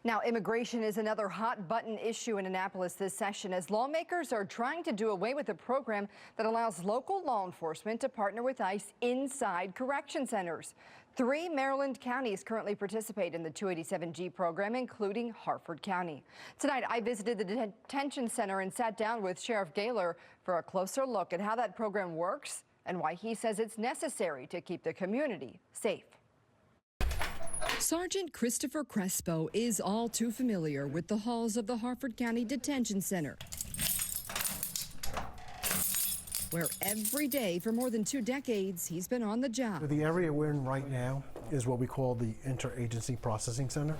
Now, immigration is another hot-button issue in Annapolis this session as lawmakers are trying to do away with a program that allows local law enforcement to partner with ICE inside correction centers. 3 Maryland counties currently participate in the 287G program, including Harford County. Tonight, I visited the detention center and sat down with Sheriff Gaylor for a closer look at how that program works and why he says it's necessary to keep the community safe. Sergeant Christopher Crespo is all too familiar with the halls of the Harford County Detention Center, where every day for more than 2 decades he's been on the job. The area we're in right now is what we call the Interagency Processing Center.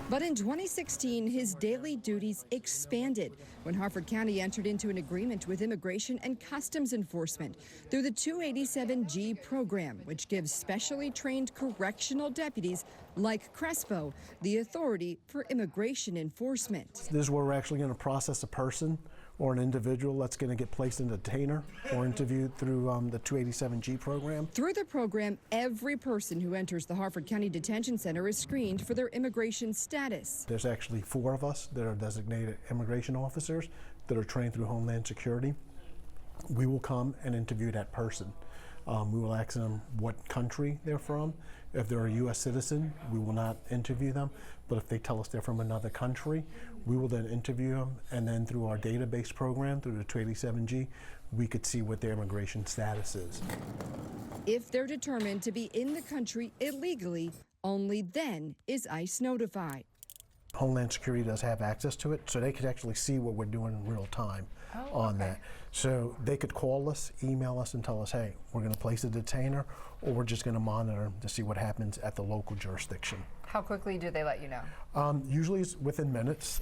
But in 2016, his daily duties expanded when Harford County entered into an agreement with Immigration and Customs Enforcement through the 287G program, which gives specially trained correctional deputies like Crespo the authority for immigration enforcement. This is where we're actually going to process a person or an individual that's going to get placed in a detainer or interviewed through the 287G program. Through the program, every person who enters the Harford County Detention Center is screened for their immigration status. There's actually 4 of us that are designated immigration officers that are trained through Homeland Security. We will come and interview that person. We will ask them what country they're from. If they're a U.S. citizen, we will not interview them. But if they tell us they're from another country, we will then interview them. And then through our database program, through the 287G, we could see what their immigration status is. If they're determined to be in the country illegally, only then is ICE notified. Homeland Security does have access to it, so they could actually see what we're doing in real time on that. So they could call us, email us, and tell us, hey, we're going to place a detainer, or we're just going to monitor to see what happens at the local jurisdiction. How quickly do they let you know? Usually it's within minutes.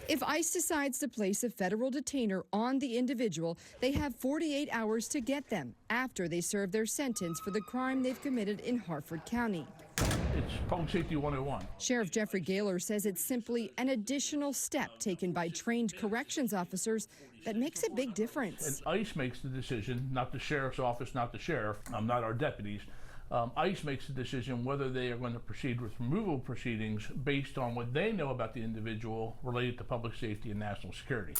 If ICE decides to place a federal detainer on the individual, they have 48 hours to get them after they serve their sentence for the crime they've committed in Harford County. It's Public Safety 101. Sheriff Jeffrey Gaylor says it's simply an additional step taken by trained corrections officers that makes a big difference. And ICE makes the decision, not the sheriff's office, not the sheriff, not our deputies. ICE makes the decision whether they are going to proceed with removal proceedings based on what they know about the individual related to public safety and national security.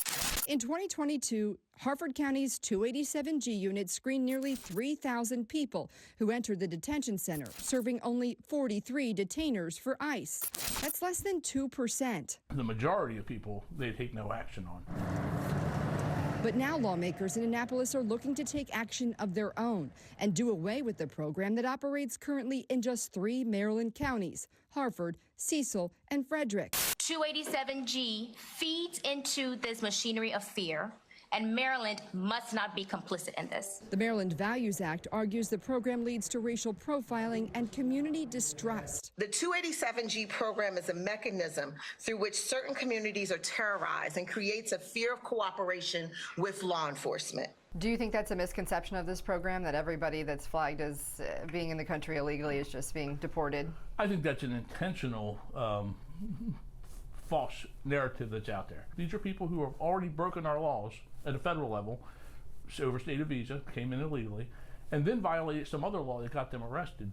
In 2022, Harford County's 287G unit screened nearly 3,000 people who entered the detention center, serving only 43 detainers for ICE. That's less than 2%. The majority of people they take no action on. But now lawmakers in Annapolis are looking to take action of their own and do away with the program that operates currently in just 3 Maryland counties: Harford, Cecil, and Frederick. 287G feeds into this machinery of fear, and Maryland must not be complicit in this. The Maryland Values Act argues the program leads to racial profiling and community distrust. The 287G program is a mechanism through which certain communities are terrorized and creates a fear of cooperation with law enforcement. Do you think that's a misconception of this program, that everybody that's flagged as being in the country illegally is just being deported? I think that's an intentional false narrative that's out there. These are people who have already broken our laws at a federal level, overstayed a visa, came in illegally, and then violated some other law that got them arrested.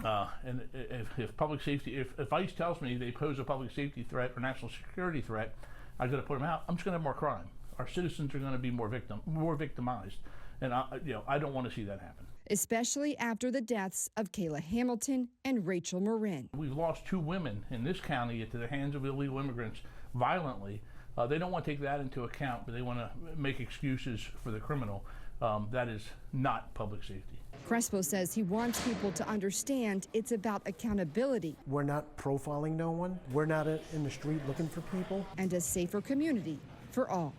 And if public safety, if ICE tells me they pose a public safety threat or national security threat, I got to put them out. I'm just going to have more crime. Our citizens are going to be more victimized, and I don't want to see that happen. Especially after the deaths of Kayla Hamilton and Rachel Marin. We've lost 2 women in this county into the hands of illegal immigrants violently. They don't want to take that into account, but they want to make excuses for the criminal. That is not public safety. Crespo says he wants people to understand it's about accountability. We're not profiling no one. We're not in the street looking for people. And a safer community for all.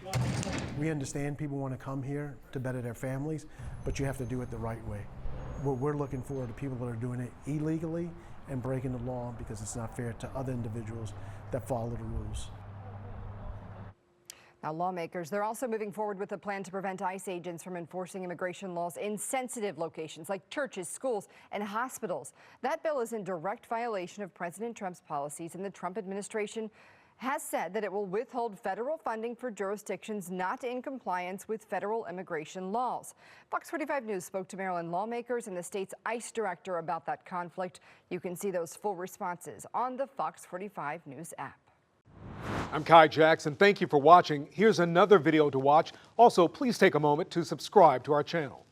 We understand people want to come here to better their families, but you have to do it the right way. What we're looking for are the people that are doing it illegally and breaking the law because it's not fair to other individuals that follow the rules. Now, lawmakers, they're also moving forward with a plan to prevent ICE agents from enforcing immigration laws in sensitive locations like churches, schools, and hospitals. That bill is in direct violation of President Trump's policies, and the Trump administration has said that it will withhold federal funding for jurisdictions not in compliance with federal immigration laws. Fox 45 News spoke to Maryland lawmakers and the state's ICE director about that conflict. You can see those full responses on the Fox 45 News app. I'm Kai Jackson. Thank you for watching. Here's another video to watch. Also, please take a moment to subscribe to our channel.